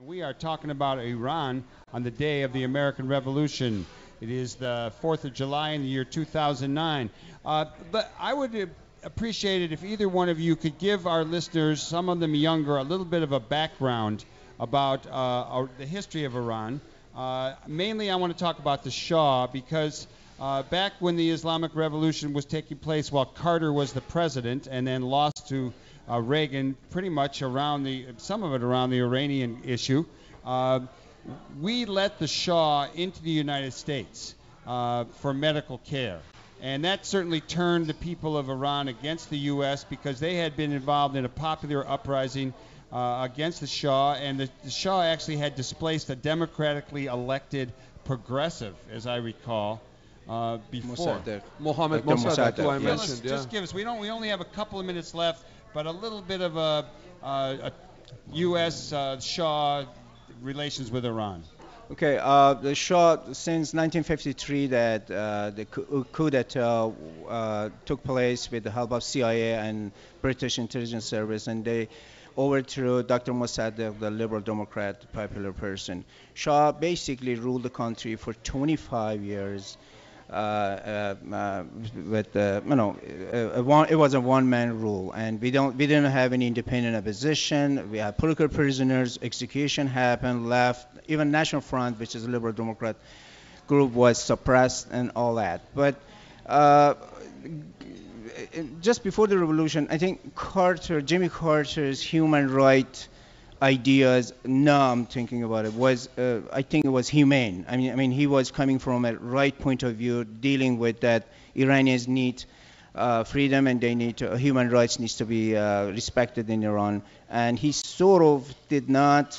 We are talking about Iran on the day of the American Revolution. It is the 4th of July in the year 2009. But I would appreciate it if either one of you could give our listeners, some of them younger, a little bit of a background about the history of Iran. Mainly I want to talk about the Shah because back when the Islamic Revolution was taking place while Carter was the president and then lost to Reagan, pretty much around some of it around the Iranian issue. We let the Shah into the United States for medical care. And that certainly turned the people of Iran against the U.S. because they had been involved in a popular uprising against the Shah. And the Shah actually had displaced a democratically elected progressive, as I recall, before. Mohammed Mossadegh, who I mentioned. Just give us, we only have a couple of minutes left, but a little bit of a U.S. Shah relations with Iran. Okay, the Shah, since 1953 that the coup d'etat took place with the help of CIA and British intelligence service, and they overthrew Dr. Mossadegh, the liberal Democrat, popular person. Shah basically ruled the country for 25 years. It was a one-man rule, and we didn't have any independent opposition. We had political prisoners, execution happened, left. Even National Front, which is a liberal Democrat group, was suppressed and all that. But just before the revolution, I think Jimmy Carter's human rights ideas, now I'm thinking about it, was I think it was humane. I mean he was coming from a right point of view, dealing with that Iranians need freedom and they need human rights needs to be respected in Iran. And he sort of did not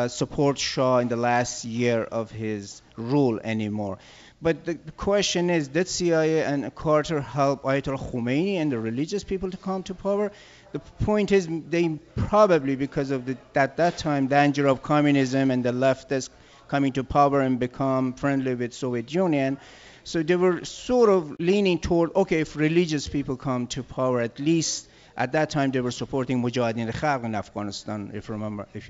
support Shah in the last year of his rule anymore. But the question is, did CIA and Carter help Ayatollah Khomeini and the religious people to come to power? The point is, they probably, because of at that time, danger of communism and the leftists coming to power and become friendly with Soviet Union, so they were sort of leaning toward, okay, if religious people come to power, at least at that time they were supporting Mujahideen Khalq in Afghanistan, if you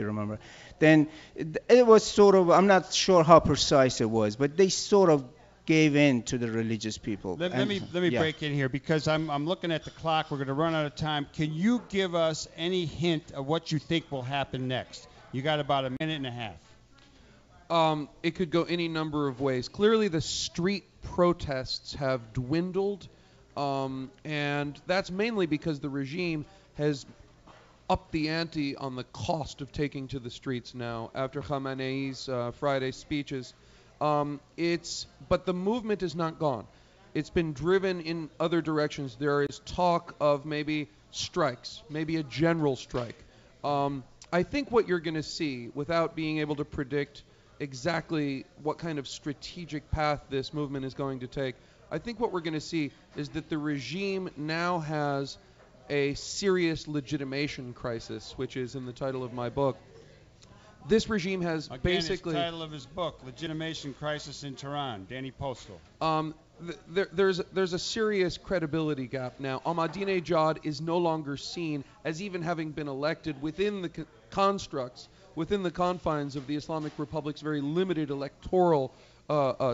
remember. Then it was sort of, I'm not sure how precise it was, but they sort of gave in to the religious people. Let me break in here because I'm looking at the clock. We're going to run out of time. Can you give us any hint of what you think will happen next? You got about a minute and a half. It could go any number of ways. Clearly, the street protests have dwindled, and that's mainly because the regime has upped the ante on the cost of taking to the streets now after Khamenei's Friday speeches. But the movement is not gone. It's been driven in other directions. There is talk of maybe strikes, maybe a general strike. I think what you're going to see, without being able to predict exactly what kind of strategic path this movement is going to take, I think what we're going to see is that the regime now has a serious legitimation crisis, which is in the title of my book. This regime has basically... His title of his book, Legitimation Crisis in Tehran, Danny Postel. There's a serious credibility gap now. Ahmadinejad is no longer seen as even having been elected within the constructs, within the confines of the Islamic Republic's very limited electoral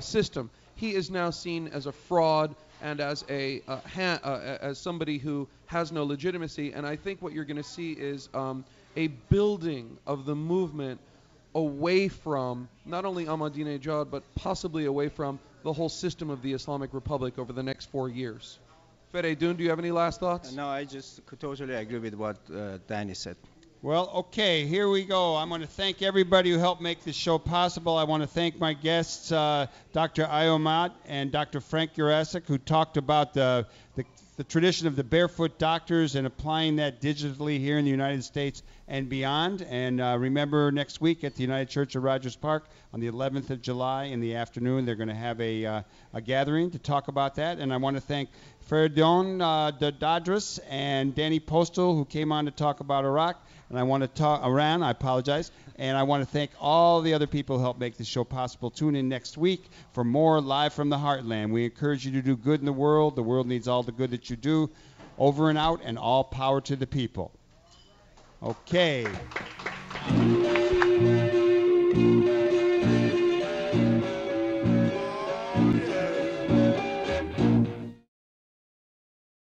system. He is now seen as a fraud and as as somebody who has no legitimacy. And I think what you're going to see is a building of the movement away from not only Ahmadinejad, but possibly away from the whole system of the Islamic Republic over the next 4 years. Fereidoun, do you have any last thoughts? No, I just totally agree with what Danny said. Well, okay, here we go. I'm going to thank everybody who helped make this show possible. I want to thank my guests, Dr. Ayo Maat and Dr. Frank Yurasek, who talked about the tradition of the barefoot doctors and applying that digitally here in the United States and beyond. And remember, next week at the United Church of Rogers Park on the 11th of July in the afternoon, they're going to have a gathering to talk about that. And I want to thank Fereidoun Dadrass and Danny Postel, who came on to talk about Iraq. And I want to talk Iran, I apologize. And I want to thank all the other people who helped make this show possible. Tune in next week for more Live from the Heartland. We encourage you to do good in the world. The world needs all the good that you do. Over and out, and all power to the people. Okay.